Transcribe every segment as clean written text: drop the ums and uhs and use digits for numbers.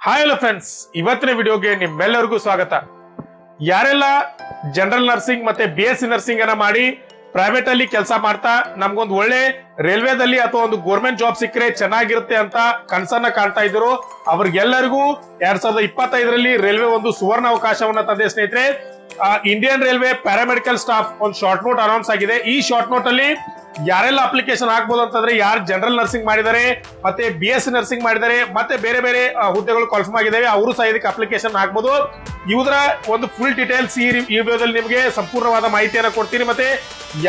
Hi hello friends, ಇವತ್ತಿನ ವಿಡಿಯೋಗೆ ನಿಮ್ಮೆಲ್ಲರಿಗೂ ಸ್ವಾಗತ. ಯಾರೆಲ್ಲ ಜನರಲ್ ನರ್ಸಿಂಗ್ ಮತ್ತೆ BSc ನರ್ಸಿಂಗ್ ಅನ್ನ ಮಾಡಿ ಪ್ರೈವೇಟ್ ಅಲ್ಲಿ ಕೆಲಸ ಮಾಡ್ತಾ ನಮ್ಗೊಂದು ಒಳ್ಳೆ ರೈಲ್ವೆದಲ್ಲಿ ಅಥವಾ ಒಂದು ಗೌರ್ಮೆಂಟ್ ಜಾಬ್ ಸಿಕ್ಕರೆ ಚೆನ್ನಾಗಿರುತ್ತೆ ಅಂತ ಕನಸನ್ನ ಕಾಣ್ತಾ ಇದ್ರು ಅವ್ರಿಗೆಲ್ಲರಿಗೂ 2025ರಲ್ಲಿ ರೈಲ್ವೆ ಒಂದು ಸುವರ್ಣ ಅವಕಾಶವನ್ನ ತಂದೆ ಸ್ನೇಹಿತರೆ. ಇಂಡಿಯನ್ ರೈಲ್ವೆ ಪ್ಯಾರಾಮೆಡಿಕಲ್ ಸ್ಟಾಫ್ ಒಂದು ಶಾರ್ಟ್ ನೋಟ್ ಅನೌನ್ಸ್ ಆಗಿದೆ. ಈ ಶಾರ್ಟ್ ನೋಟ್ ಅಲ್ಲಿ ಯಾರೆಲ್ಲ ಅಪ್ಲಿಕೇಶನ್ ಹಾಕ್ಬೋದು ಅಂತಂದ್ರೆ ಯಾರು ಜನರಲ್ ನರ್ಸಿಂಗ್ ಮಾಡಿದ್ದಾರೆ ಮತ್ತೆ BSc ನರ್ಸಿಂಗ್ ಮಾಡಿದ್ದಾರೆ ಮತ್ತೆ ಬೇರೆ ಬೇರೆ ಹುದ್ದೆಗಳು ಕನ್ಫರ್ಮ್ ಆಗಿದ್ದಾವೆ ಅವರು ಸಹ ಇದಕ್ಕೆ ಅಪ್ಲಿಕೇಶನ್ ಹಾಕ್ಬೋದು. ಇವರ ಒಂದು ಫುಲ್ ಡೀಟೇಲ್ಸ್ ಈ ವಿಡಿಯೋದಲ್ಲಿ ನಿಮಗೆ ಸಂಪೂರ್ಣವಾದ ಮಾಹಿತಿಯನ್ನು ಕೊಡ್ತೀನಿ. ಮತ್ತೆ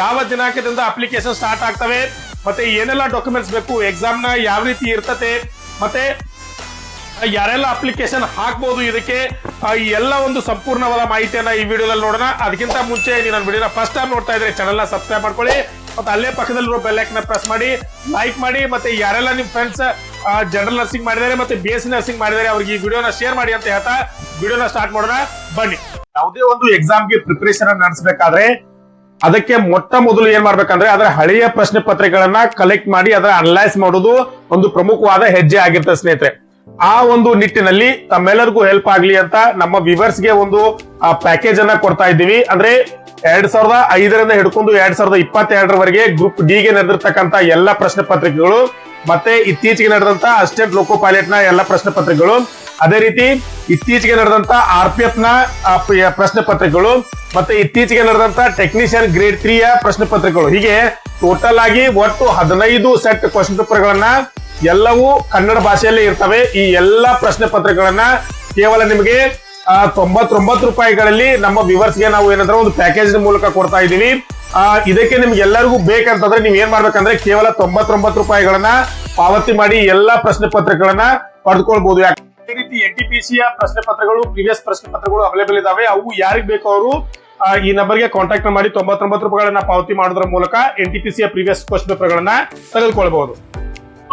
ಯಾವ ದಿನಾಂಕದಿಂದ ಅಪ್ಲಿಕೇಶನ್ ಸ್ಟಾರ್ಟ್ ಆಗ್ತವೆ ಮತ್ತೆ ಏನೆಲ್ಲ ಡಾಕ್ಯುಮೆಂಟ್ಸ್ ಬೇಕು, ಎಕ್ಸಾಮ್ ನ ಯಾವ ರೀತಿ ಇರ್ತತೆ, ಮತ್ತೆ ಯಾರೆಲ್ಲ ಅಪ್ಲಿಕೇಶನ್ ಹಾಕ್ಬಹುದು ಇದಕ್ಕೆ ಈ ಎಲ್ಲ ಒಂದು ಸಂಪೂರ್ಣವಾದ ಮಾಹಿತಿಯನ್ನ ಈ ವಿಡಿಯೋದಲ್ಲಿ ನೋಡೋಣ. ಅದಕ್ಕಿಂತ ಮುಂಚೆ ನೀವು ನನ್ನ ವಿಡಿಯೋನ ಫಸ್ಟ್ ಟೈಮ್ ನೋಡ್ತಾ ಇದ್ರೆ ಚಾನೆಲ್ ನ ಸಬ್ಸ್ಕ್ರೈಬ್ ಮಾಡ್ಕೊಳ್ಳಿ ಮತ್ತೆ ಅಲ್ಲೇ ಪಕ್ಕದಲ್ಲಿರೋ ಬೆಲ್ ಐಕಾನ್ ಪ್ರೆಸ್ ಮಾಡಿ ಲೈಕ್ ಮಾಡಿ. ಮತ್ತೆ ಯಾರೆಲ್ಲ ನಿಮ್ ಫ್ರೆಂಡ್ಸ್ ಜನರಲ್ ನರ್ಸಿಂಗ್ ಮಾಡಿದ್ದಾರೆ ಮತ್ತೆ BSc ನರ್ಸಿಂಗ್ ಮಾಡಿದ್ದಾರೆ ಅವ್ರಿಗೆ ಈ ವಿಡಿಯೋನ ಶೇರ್ ಮಾಡಿ ಅಂತ ಹೇಳ್ತಾ ವಿಡಿಯೋನ ಸ್ಟಾರ್ಟ್ ಮಾಡೋಣ ಬನ್ನಿ. ಯಾವುದೇ ಒಂದು ಎಕ್ಸಾಮ್ಗೆ ಪ್ರಿಪರೇಷನ್ ನಡೆಸಬೇಕಾದ್ರೆ ಅದಕ್ಕೆ ಮೊಟ್ಟ ಮೊದಲು ಏನ್ ಮಾಡ್ಬೇಕಂದ್ರೆ ಅದರ ಹಳೆಯ ಪ್ರಶ್ನೆ ಪತ್ರಿಕೆಗಳನ್ನ ಕಲೆಕ್ಟ್ ಮಾಡಿ ಅದರ ಅನಲೈಸ್ ಮಾಡೋದು ಒಂದು ಪ್ರಮುಖವಾದ ಹೆಜ್ಜೆ ಆಗಿರ್ತದೆ ಸ್ನೇಹಿತರೆ. ಆ ಒಂದು ನಿಟ್ಟಿನಲ್ಲಿ ತಮ್ಮೆಲ್ಲರಿಗೂ ಹೆಲ್ಪ್ ಆಗ್ಲಿ ಅಂತ ನಮ್ಮ ವ್ಯೂವರ್ಸ್ ಗೆ ಒಂದು ಪ್ಯಾಕೇಜ್ ಅನ್ನ ಕೊಡ್ತಾ ಇದ್ದೀವಿ. ಅಂದ್ರೆ 2005ರಿಂದ ಹಿಡ್ಕೊಂಡು 2022ರವರೆಗೆ ಗ್ರೂಪ್ ಡಿ ಗೆ ನಡೆದಿರ್ತಕ್ಕಂತ ಎಲ್ಲ ಪ್ರಶ್ನೆ ಪತ್ರಿಕೆಗಳು ಮತ್ತೆ ಇತ್ತೀಚೆಗೆ ನಡೆದಂತ ಅಸಿಸ್ಟೆಂಟ್ ಲೋಕೋ ಪೈಲಟ್ ನ ಎಲ್ಲ ಪ್ರಶ್ನೆ ಪತ್ರಿಕೆಗಳು, ಅದೇ ರೀತಿ ಇತ್ತೀಚೆಗೆ ನಡೆದಂತ RPF ನ ಪ್ರಶ್ನೆ ಪತ್ರಿಕೆಗಳು ಮತ್ತೆ ಇತ್ತೀಚೆಗೆ ನಡೆದಂತ ಟೆಕ್ನಿಷಿಯನ್ ಗ್ರೇಡ್ 3 ಯ ಪ್ರಶ್ನೆ ಪತ್ರಿಕೆಗಳು, ಹೀಗೆ ಟೋಟಲ್ ಆಗಿ ಒಟ್ಟು 15 ಸೆಟ್ ಕ್ವಶನ್ ಪೇಪರ್ ಗಳನ್ನ ಎಲ್ಲವೂ ಕನ್ನಡ ಭಾಷೆಯಲ್ಲಿ ಇರ್ತವೆ. ಈ ಎಲ್ಲಾ ಪ್ರಶ್ನೆ ಪತ್ರಿಕೆಗಳನ್ನ ಕೇವಲ ನಿಮಗೆ 99 ರೂಪಾಯಿಗಳಲ್ಲಿ ನಮ್ಮ ವ್ಯೂವರ್ಸ್ ಗೆ ನಾವು ಏನಂದ್ರೆ ಒಂದು ಪ್ಯಾಕೇಜ್ ಮೂಲಕ ಕೊಡ್ತಾ ಇದ್ದೀವಿ. ಇದಕ್ಕೆ ನಿಮ್ಗೆ ಎಲ್ಲರಿಗೂ ಬೇಕಂತಂದ್ರೆ ನೀವ್ ಏನ್ ಮಾಡ್ಬೇಕಂದ್ರೆ ಕೇವಲ 99 ರೂಪಾಯಿಗಳನ್ನ ಪಾವತಿ ಮಾಡಿ ಎಲ್ಲಾ ಪ್ರಶ್ನೆ ಪತ್ರಿಕೆಗಳನ್ನ ಪಡೆದುಕೊಳ್ಬಹುದು. ಅದೇ ರೀತಿ NTPC ಯ ಪ್ರಶ್ನೆ ಪತ್ರಗಳು, ಪ್ರೀವಿಯಸ್ ಪ್ರಶ್ನೆ ಪತ್ರಗಳು ಅವೈಲೇಬಲ್ ಇದಾವೆ. ಅವು ಯಾರಿಗ್ ಬೇಕೋ ಅವರು ಈ ನಂಬರ್ಗೆ ಕಾಂಟ್ಯಾಕ್ಟ್ ಮಾಡಿ 99 ರೂಪಾಯಿಗಳನ್ನ ಪಾವತಿ ಮಾಡೋದ್ರ ಮೂಲಕ NTPC ಯ ಪ್ರೀವಿಯಸ್ ಕ್ವಶನ್ ಪೇಪರ್ ಗಳನ್ನ ತೆಗೆದುಕೊಳ್ಬಹುದು.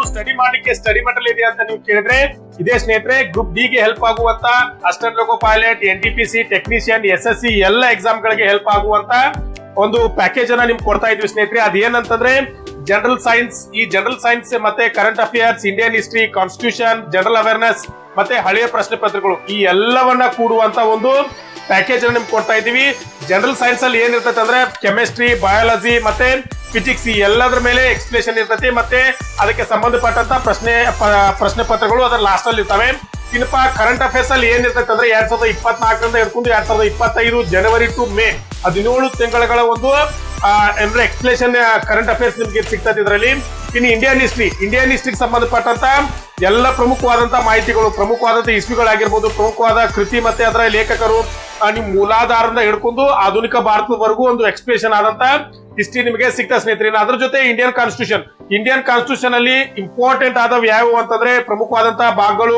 ಸ್ಟಡಿ ಮಾಡ್ಲಿಕ್ಕೆ ಸ್ಟಡಿ ಮೆಟೀರಿಯಲ್ ಇದೆ ಅಂತ ನೀವು ಕೇಳಿದ್ರೆ ಇದೇ ಸ್ನೇಹಿತರೆ. ಗ್ರೂಪ್ ಡಿ ಗೆ ಹೆಲ್ಪ್ ಆಗುವಂತ ಅಸಿಸ್ಟೆಂಟ್ ಲೋಕೋ ಪೈಲಟ್, NTPC, ಟೆಕ್ನಿಷಿಯನ್, SSC ಎಲ್ಲ ಎಕ್ಸಾಮ್ ಗಳಿಗೆ ಹೆಲ್ಪ್ ಆಗುವಂತ ಒಂದು ಪ್ಯಾಕೇಜ್ ಅನ್ನ ನಿಮ್ಗೆ ಕೊಡ್ತಾ ಇದ್ವಿ ಸ್ನೇಹಿತರೆ. ಅದೇನಂತಂದ್ರೆ ಜನರಲ್ ಸೈನ್ಸ್, ಈ ಜನರಲ್ ಸೈನ್ಸ್ ಮತ್ತೆ current affairs, Indian history, constitution, general awareness ಮತ್ತೆ ಹಳೆಯ ಪ್ರಶ್ನೆ ಪತ್ರಿಕೆಗಳು ಈ ಎಲ್ಲವನ್ನ ಕೂಡುವಂತ ಒಂದು ಪ್ಯಾಕೇಜ್ ಅನ್ನು ನಿಮ್ಗೆ ಕೊಡ್ತಾ ಇದ್ದೀವಿ. ಜನರಲ್ ಸೈನ್ಸ್ ಅಲ್ಲಿ ಏನಿರ್ತದೆ ಅಂದ್ರೆ ಕೆಮಿಸ್ಟ್ರಿ, ಬಯಾಲಜಿ ಮತ್ತೆ ಫಿಸಿಕ್ಸ್ ಈ ಎಲ್ಲದ್ರ ಮೇಲೆ ಎಕ್ಸ್ಪ್ಲೇಷನ್ ಇರ್ತೈತಿ ಮತ್ತೆ ಅದಕ್ಕೆ ಸಂಬಂಧಪಟ್ಟಂತ ಪ್ರಶ್ನೆ ಪತ್ರಗಳು ಅದರ ಲಾಸ್ಟ್ ಅಲ್ಲಿ ಇರ್ತವೆ. ಇನ್ನಪ್ಪ ಕರೆಂಟ್ ಅಫೇರ್ಸ್ ಅಲ್ಲಿ ಏನಿರ್ತೈತೆ ಅಂದ್ರೆ 2024ರಿಂದ ಹಿಡ್ಕೊಂಡು 2025 ಜನವರಿ ಟು ಮೇ 17 ತಿಂಗಳ ಒಂದು ಅಂದ್ರೆ ಎಕ್ಸ್ಪ್ಲೇಷನ್ ಕರೆಂಟ್ ಅಫೇರ್ಸ್ ನಿಮ್ಗೆ ಸಿಗ್ತದೆ ಇದರಲ್ಲಿ. ಇನ್ನು ಇಂಡಿಯನ್ ಹಿಸ್ಟ್ರಿಗೆ ಸಂಬಂಧಪಟ್ಟಂತ ಎಲ್ಲ ಪ್ರಮುಖವಾದಂತ ಮಾಹಿತಿಗಳು, ಪ್ರಮುಖವಾದಂತ ಇಸ್ವಿಗಳಾಗಿರ್ಬೋದು, ಪ್ರಮುಖವಾದ ಕೃತಿ ಮತ್ತೆ ಅದರ ಲೇಖಕರು, ನಿಮ್ ಮೂಲಾಧಾರದಿಂದ ಹಿಡ್ಕೊಂಡು ಆಧುನಿಕ ಭಾರತದವರೆಗೂ ಒಂದು ಎಕ್ಸ್ಪ್ಲೇಷನ್ ಆದಂತ ಹಿಸ್ಟ್ರಿ ನಿಮಗೆ ಸಿಗ್ತಾ ಸ್ನೇಹಿತರೆ. ಅದ್ರ ಜೊತೆ ಇಂಡಿಯನ್ ಕಾನ್ಸ್ಟಿಟ್ಯೂಷನ್ ಅಲ್ಲಿ ಇಂಪಾರ್ಟೆಂಟ್ ಆದವು ಯಾವುವು ಅಂತಂದ್ರೆ ಪ್ರಮುಖವಾದಂತಹ ಭಾಗಗಳು,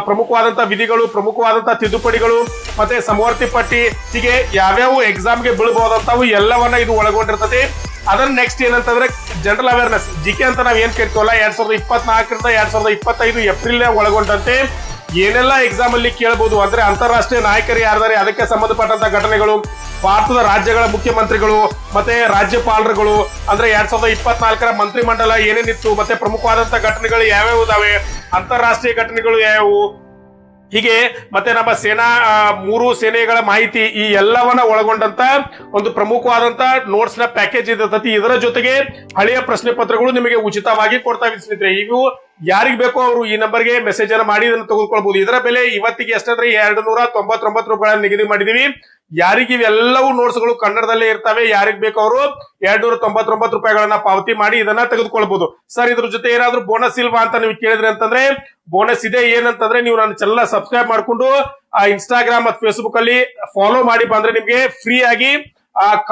ಪ್ರಮುಖವಾದಂತಹ ವಿಧಿಗಳು, ಪ್ರಮುಖವಾದಂತಹ ತಿದ್ದುಪಡಿಗಳು ಮತ್ತೆ ಸಮವರ್ತಿ ಪಟ್ಟಿ, ಹೀಗೆ ಯಾವ್ಯಾವ ಎಕ್ಸಾಮ್ಗೆ ಬೀಳಬಹುದಂತಾವು ಎಲ್ಲವನ್ನ ಇದು ಒಳಗೊಂಡಿರ್ತದೆ. ಅದನ್ನ ನೆಕ್ಸ್ಟ್ ಏನಂತಂದ್ರೆ ಜನರಲ್ ಅವೇರ್ನೆಸ್ GK ಅಂತ ನಾವ್ ಏನ್ ಕೇಳ್ತೀವಲ್ಲ 2024ರಿಂದ 2025 ಏಪ್ರಿಲ್ ಒಳಗೊಂಡಂತೆ ಏನೆಲ್ಲ ಎಕ್ಸಾಮ್ ಅಲ್ಲಿ ಕೇಳಬಹುದು ಅಂದ್ರೆ ಅಂತಾರಾಷ್ಟ್ರೀಯ ನಾಯಕರು ಯಾರಿದ್ದಾರೆ ಅದಕ್ಕೆ ಸಂಬಂಧಪಟ್ಟಂತ ಘಟನೆಗಳು, ಭಾರತದ ರಾಜ್ಯಗಳ ಮುಖ್ಯಮಂತ್ರಿಗಳು ಮತ್ತೆ ರಾಜ್ಯಪಾಲರುಗಳು ಅಂದ್ರೆ 2024ರ ಮಂತ್ರಿ ಮಂಡಲ ಏನೇನಿತ್ತು ಮತ್ತೆ ಪ್ರಮುಖವಾದಂತ ಘಟನೆಗಳು ಯಾವ್ಯಾವ ಇದಾವೆ, ಅಂತಾರಾಷ್ಟ್ರೀಯ ಘಟನೆಗಳು ಯಾವ್ಯಾವು, ಹೀಗೆ ಮತ್ತೆ ನಮ್ಮ ಮೂರು ಸೇನೆಗಳ ಮಾಹಿತಿ ಈ ಎಲ್ಲವನ್ನ ಒಳಗೊಂಡಂತ ಒಂದು ಪ್ರಮುಖವಾದಂತ ನೋಟ್ಸ್ ನ ಪ್ಯಾಕೇಜ್ ಇರ್ತತಿ. ಇದರ ಜೊತೆಗೆ ಹಳೆಯ ಪ್ರಶ್ನೆ ಪತ್ರಗಳು ನಿಮಗೆ ಉಚಿತವಾಗಿ ಕೊಡ್ತಾ ಇದ್ದೀವಿ ಸ್ನೇಹಿತರೆ. ಇವು ಯಾರಿಗ್ ಬೇಕೋ ಅವರು ಈ ನಂಬರ್ಗೆ ಮೆಸೇಜ್ ಅನ್ನು ಮಾಡಿ ಇದನ್ನು ತೆಗೆದುಕೊಳ್ಬಹುದು. ಇದರ ಬೆಲೆ ಇವತ್ತಿಗೆ ಎಷ್ಟಂದ್ರೆ 299 ರೂಪಾಯಿಗಳನ್ನು ನಿಗದಿ ಮಾಡಿದೀವಿ. ಯಾರಿಗೆ ಇವೆಲ್ಲವೂ ನೋಟ್ಸ್ ಗಳು ಕನ್ನಡದಲ್ಲೇ ಇರ್ತವೆ, ಯಾರಿಗ್ ಬೇಕೋ ಅವರು 299 ರೂಪಾಯಿಗಳನ್ನ ಪಾವತಿ ಮಾಡಿ ಇದನ್ನ ತೆಗೆದುಕೊಳ್ಬಹುದು. ಸರ್ ಇದ್ರ ಜೊತೆ ಏನಾದ್ರೂ ಬೋನಸ್ ಇಲ್ವಾ ಅಂತ ನೀವು ಕೇಳಿದ್ರಿ ಅಂತಂದ್ರೆ ಬೋನಸ್ ಇದೆ. ಏನಂತಂದ್ರೆ ನೀವು ನನ್ನ ಚಾನೆಲ್ ಸಬ್ಸ್ಕ್ರೈಬ್ ಮಾಡ್ಕೊಂಡು ಇನ್ಸ್ಟಾಗ್ರಾಮ್ ಮತ್ತು ಫೇಸ್ಬುಕ್ ಅಲ್ಲಿ ಫಾಲೋ ಮಾಡಿ ಬಂದ್ರೆ ನಿಮ್ಗೆ ಫ್ರೀ ಆಗಿ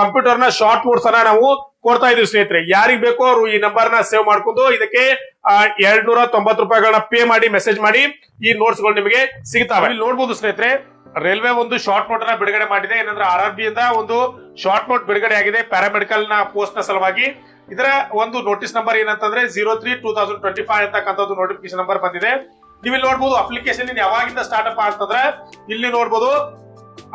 ಕಂಪ್ಯೂಟರ್ ನ ಶಾರ್ಟ್ ನೋಟ್ಸ್ ಅನ್ನ ನಾವು ಕೊಡ್ತಾ ಇದೀವಿ ಸ್ನೇಹಿತರೆ. ಯಾರಿಗ್ ಬೇಕೋ ಅವರು ಈ ನಂಬರ್ ನ ಸೇವ್ ಮಾಡ್ಕೊಂಡು ಇದಕ್ಕೆ 290 ರೂಪಾಯಿಗಳನ್ನ ಪೇ ಮಾಡಿ ಮೆಸೇಜ್ ಮಾಡಿ ಈ ನೋಟ್ಸ್ ಗಳು ನಿಮಗೆ ಸಿಗ್ತಾವೆ. ಇಲ್ಲಿ ನೋಡ್ಬೋದು ಸ್ನೇಹಿತರೆ, ರೈಲ್ವೆ ಒಂದು ಶಾರ್ಟ್ ನೋಟ್ ಅನ್ನ ಬಿಡುಗಡೆ ಮಾಡಿದೆ. ಏನಂದ್ರೆ RRB ಇಂದ ಒಂದು ಶಾರ್ಟ್ ನೋಟ್ ಬಿಡುಗಡೆ ಆಗಿದೆ ಪ್ಯಾರಾಮೆಡಿಕಲ್ ನ ಪೋಸ್ಟ್ ನ ಸಲುವಾಗಿ. ಇದರ ಒಂದು ನೋಟಿಸ್ ನಂಬರ್ ಏನಂತಂದ್ರೆ 03/2025 ಅಂತಕ್ಕಂಥದ್ದು ನೋಟಿಫಿಕೇಶನ್ ನಂಬರ್ ಬಂದಿದೆ. ನೀವು ಇಲ್ಲಿ ನೋಡ್ಬೋದು ಅಪ್ಲಿಕೇಶನ್ ಯಾವಾಗಿಂದ ಸ್ಟಾರ್ಟ್ ಅಪ್ ಅಂತಂದ್ರೆ ಇಲ್ಲಿ ನೋಡ್ಬೋದು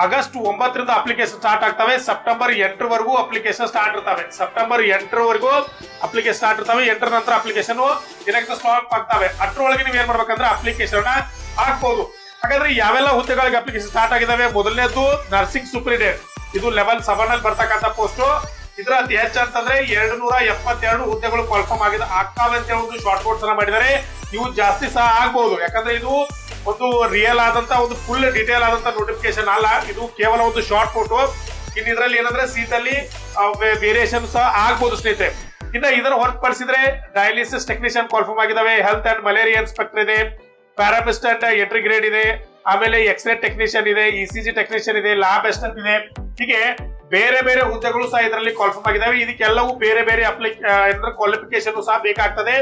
ಆಗಸ್ಟ್ 9ರಿಂದ ಅಪ್ಲಿಕೇಶನ್ ಸ್ಟಾರ್ಟ್ ಆಗ್ತವೆ. ಸೆಪ್ಟೆಂಬರ್ 8ರವರೆಗೂ ಅಪ್ಲಿಕೇಶನ್ ಸ್ಟಾರ್ಟ್ ಇರ್ತವೆ. ಸೆಪ್ಟೆಂಬರ್ 8ರವರೆಗೂ ಅಪ್ಲಿಕೇಶನ್ ಸ್ಟಾರ್ಟ್ ಇರ್ತವೆ. 8ರ ನಂತರ ಅಪ್ಲಿಕೇಶನ್ ಸ್ಟಾಪ್ ಆಗ್ತವೆ. ಅಷ್ಟರೊಳಗೆ ನೀವು ಏನ್ ಮಾಡ್ಬೇಕಂದ್ರೆ ಅಪ್ಲಿಕೇಶನ್ ಹಾಕ್ಬಹುದು. ಹಾಗಾದ್ರೆ ಯಾವೆಲ್ಲ ಹುದ್ದೆಗಳಿಗೆ ಅಪ್ಲಿಕೇಶನ್ ಸ್ಟಾರ್ಟ್ ಆಗಿದಾವೆ? ಮೊದಲನೇದು ನರ್ಸಿಂಗ್ ಸೂಪರಿಂಟೆಂಡೆಂಟ್, ಇದು ಲೆವೆಲ್ 7 ಅಲ್ಲಿ ಬರ್ತಕ್ಕಂಥ ಪೋಸ್ಟ್. ಇದರ ಅತಿ ಹೆಚ್ಚು ಅಂತಂದ್ರೆ 272 ಹುದ್ದೆಗಳು ಕನ್ಫರ್ಮ್ ಆಗ್ತಾವೆ ಅಂತ ಹೇಳಿ ಒಂದು ಶಾರ್ಟ್ ನೋಟ್ಸ್ ಅನ್ನ ಮಾಡಿದ್ದಾರೆ. ಇವು ಜಾಸ್ತಿ ಸಹ ಆಗ್ಬಹುದು, ಯಾಕಂದ್ರೆ ಇದು ಒಂದು ರಿಯಲ್ ಆದಂತ ಒಂದು ಫುಲ್ ಡೀಟೇಲ್ ಆದಂತ ನೋಟಿಫಿಕೇಶನ್ ಅಲ್ಲ, ಇದು ಕೇವಲ ಒಂದು ಶಾರ್ಟ್ ಫೋಟೋ. ಇನ್ನು ಇದರಲ್ಲಿ ಏನಂದ್ರೆ ಸೀಟಲ್ಲಿ ವೇರಿಯೇಷನ್ ಸಹ ಆಗ್ಬಹುದು ಸ್ನೇಹಿತರೆ. ಇನ್ನ ಇದನ್ನು ಹೊರತುಪಡಿಸಿದ್ರೆ ಡಯಾಲಿಸಿಸ್ ಟೆಕ್ನಿಷಿಯನ್ ಕನ್ಫರ್ಮ್ ಆಗಿದಾವೆ, ಹೆಲ್ತ್ ಅಂಡ್ ಮಲೇರಿಯಾ ಇನ್ಸ್ಪೆಕ್ಟರ್ ಇದೆ, ಪ್ಯಾರಾಮಿಸ್ಟೆಂಟ್ ಎಂಟ್ರಿ ಗ್ರೇಡ್ ಇದೆ, ಆಮೇಲೆ ಎಕ್ಸ್ರೇ ಟೆಕ್ನಿಷಿಯನ್ ಇದೆ, ಇಸಿಜಿ ಟೆಕ್ನಿಷಿಯನ್ ಇದೆ, ಲ್ಯಾಬ್ ಅಸಿಸ್ಟೆಂಟ್ ಇದೆ. ಹೀಗೆ ಬೇರೆ ಬೇರೆ ಹುದ್ದೆಗಳು ಸಹ ಇದರಲ್ಲಿ ಕನ್ಫರ್ಮ್ ಆಗಿದಾವೆ. ಇದಕ್ಕೆಲ್ಲವೂ ಬೇರೆ ಬೇರೆ ಕ್ವಾಲಿಫಿಕೇಶನ್ ಸಹ ಬೇಕಾಗ್ತದೆ.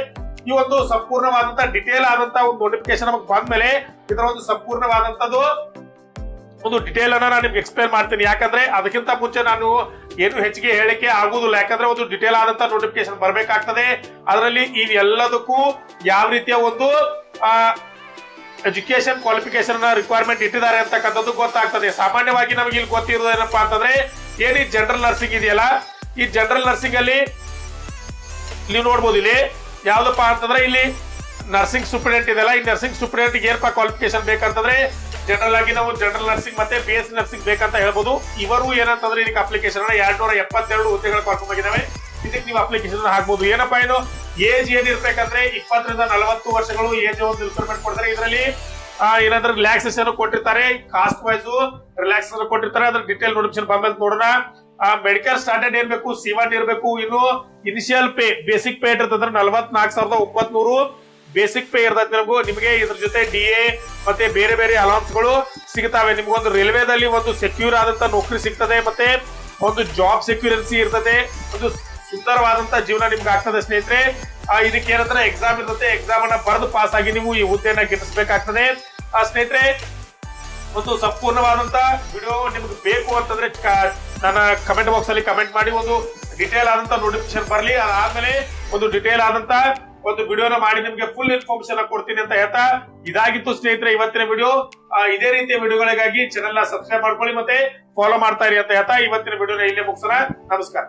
ಈ ಒಂದು ಸಂಪೂರ್ಣವಾದಂತ ಡಿಟೇಲ್ ಆದಂತ ಒಂದು ನೋಟಿಫಿಕೇಶನ್ ನಮಗೆ ಬಂದ್ಮೇಲೆ ಇದರ ಒಂದು ಸಂಪೂರ್ಣವಾದಂತದ್ದು ಒಂದು ಡಿಟೇಲ್ ಅನ್ನ ನಾನು ನಿಮ್ಗೆ ಎಕ್ಸ್ಪ್ಲೇನ್ ಮಾಡ್ತೀನಿ. ಯಾಕಂದ್ರೆ ಅದಕ್ಕಿಂತ ಮುಂಚೆ ನಾನು ಏನು ಹೆಚ್ಚಿಗೆ ಹೇಳಿಕೆ ಆಗುದಿಲ್ಲ, ಯಾಕಂದ್ರೆ ಒಂದು ಡಿಟೇಲ್ ಆದಂತ ನೋಟಿಫಿಕೇಶನ್ ಬರಬೇಕಾಗ್ತದೆ. ಅದರಲ್ಲಿ ಈ ಎಲ್ಲದಕ್ಕೂ ಯಾವ ರೀತಿಯ ಒಂದು ಎಜುಕೇಶನ್ ಕ್ವಾಲಿಫಿಕೇಶನ್ ರಿಕ್ವೈರ್ಮೆಂಟ್ ಇಟ್ಟಿದ್ದಾರೆ ಅಂತಕ್ಕಂಥದ್ದು ಗೊತ್ತಾಗ್ತದೆ. ಸಾಮಾನ್ಯವಾಗಿ ನಮಗೆ ಇಲ್ಲಿ ಗೊತ್ತಿರೋದು ಏನಪ್ಪಾ ಅಂತಂದ್ರೆ ಏನಿ ಜನರಲ್ ನರ್ಸಿಂಗ್ ಇದೆಯಲ್ಲ, ಈ ಜನರಲ್ ನರ್ಸಿಂಗ್ ಅಲ್ಲಿ ನೀವು ನೋಡ್ಬೋದು ಇಲ್ಲಿ ಯಾವ್ದಪ್ಪ ಅಂತಂದ್ರೆ ಇಲ್ಲಿ ನರ್ಸಿಂಗ್ ಸೂಪರಿಂಟೆಂಡೆಂಟ್ ಇದೆಲ್ಲ, ಈ ನರ್ಸಿಂಗ್ ಸೂಪರಿಂಟೆಂಡೆಂಟ್ ಏನಪ್ಪಾ ಕ್ವಾಲಿಫಿಕೇಶನ್ ಬೇಕಂತಂದ್ರೆ ಜನರಲ್ ಆಗಿ ನಾವು ಜನರಲ್ ನರ್ಸಿಂಗ್ ಮತ್ತೆ BSc ನರ್ಸಿಂಗ್ ಬೇಕಂತ ಹೇಳ್ಬೋದು. ಇವರು ಏನಂತಂದ್ರೆ ಇದಕ್ಕೆ ಅಪ್ಲಿಕೇಶನ್ 272 ಹುದ್ದೆಗಳು ಕನ್ಫರ್ಮ್ ಆಗಿದಾವೆ. ಇದಕ್ಕೆ ನೀವು ಅಪ್ಲಿಕೇಶನ್ ಹಾಕ್ಬಹುದು. ಏನಪ್ಪಾ ಏನು ಏಜ್ ಏನಿರ್ಬೇಕಂದ್ರೆ 20 ರಿಂದ 40 ವರ್ಷಗಳು ಏಜ್ ಒಂದು ರಿಕ್ವೈರ್ಮೆಂಟ್ ಕೊಡ್ತಾರೆ. ಇದರಲ್ಲಿ ಏನಾದ್ರೂ ರಿಲ್ಯಾಕ್ಸೇಷನ್ ಕೊಟ್ಟಿರ್ತಾರೆ, ಕಾಸ್ಟ್ ವೈಸ್ ರಿಲ್ಯಾಕ್ಸೇಷನ್ ಕೊಟ್ಟಿರ್ತಾರೆ. ಅದ್ರ ಡಿಟೇಲ್ ನೋಟಿಫಿಕೇಶನ್ ಬಂದ್ಮೇಲೆ ನೋಡೋಣ. ಮೆಡಿಕಲ್ ಸ್ಟ್ಯಾಂಡರ್ಡ್ ಇರಬೇಕು, C1 ಇರಬೇಕು. ಇನ್ನು ಇನಿಷಿಯಲ್ ಪೇ ಬೇಸಿಕ್ ಪೇ ಇರ್ತದ್ರೆ 44,900 ಬೇಸಿಕ್ ಪೇ ಇರ್ತದೆ. ನಿಮಗೆ ಇದ್ರ ಜೊತೆ DA ಮತ್ತೆ ಬೇರೆ ಬೇರೆ ಅಲೌನ್ಸ್ ಗಳು ಸಿಗ್ತಾವೆ. ನಿಮ್ಗೊಂದು ರೈಲ್ವೆದಲ್ಲಿ ಒಂದು ಸೆಕ್ಯೂರ್ ಆದಂತ ನೌಕರಿ ಸಿಗ್ತದೆ, ಮತ್ತೆ ಒಂದು ಜಾಬ್ ಸೆಕ್ಯೂರೆನ್ಸಿ ಇರ್ತದೆ, ಒಂದು ಸುಂದರವಾದಂತ ಜೀವನ ನಿಮ್ಗೆ ಆಗ್ತದೆ ಸ್ನೇಹಿತರೆ. ಇದಕ್ಕೆ ಏನಂದ್ರೆ ಎಕ್ಸಾಮ್ ಇರ್ತದೆ, ಎಕ್ಸಾಮ್ ಅನ್ನ ಬರೆದು ಪಾಸ್ ಆಗಿ ನೀವು ಈ ಹುದ್ದೆಯನ್ನ ಗಿಟ್ಟಿಸಬೇಕಾಗ್ತದೆ. ಸ್ನೇಹಿತರೆ, ಒಂದು ಸಂಪೂರ್ಣವಾದಂತ ವಿಡಿಯೋ ನಿಮ್ಗೆ ಬೇಕು ಅಂತಂದ್ರೆ ನನ್ನ ಕಮೆಂಟ್ ಬಾಕ್ಸ್ ಅಲ್ಲಿ ಕಮೆಂಟ್ ಮಾಡಿ, ಒಂದು ಡಿಟೇಲ್ ಆದಂತ ನೋಟಿಫಿಕೇಶನ್ ಬರಲಿ. ಅದಾದ್ಮೇಲೆ ಒಂದು ಡಿಟೇಲ್ ಆದಂತ ಒಂದು ವಿಡಿಯೋನ ಮಾಡಿ ನಿಮ್ಗೆ ಫುಲ್ ಇನ್ಫಾರ್ಮೇಶನ್ ಕೊಡ್ತೀನಿ ಅಂತ ಹೇಳ್ತಾ, ಇದಾಗಿತ್ತು ಸ್ನೇಹಿತರೆ ಇವತ್ತಿನ ವಿಡಿಯೋ. ಇದೇ ರೀತಿಯ ವಿಡಿಯೋಗಳಿಗಾಗಿ ಚಾನೆಲ್ ನ ಸಬ್ಸ್ಕ್ರೈಬ್ ಮಾಡ್ಕೊಳ್ಳಿ ಮತ್ತೆ ಫಾಲೋ ಮಾಡ್ತಾ ಇರಿ ಅಂತ ಹೇಳ್ತಾ ಇವತ್ತಿನ ವಿಡಿಯೋನ ಇಲ್ಲೇ ಮುಗಿಸೋಣ. ನಮಸ್ಕಾರ.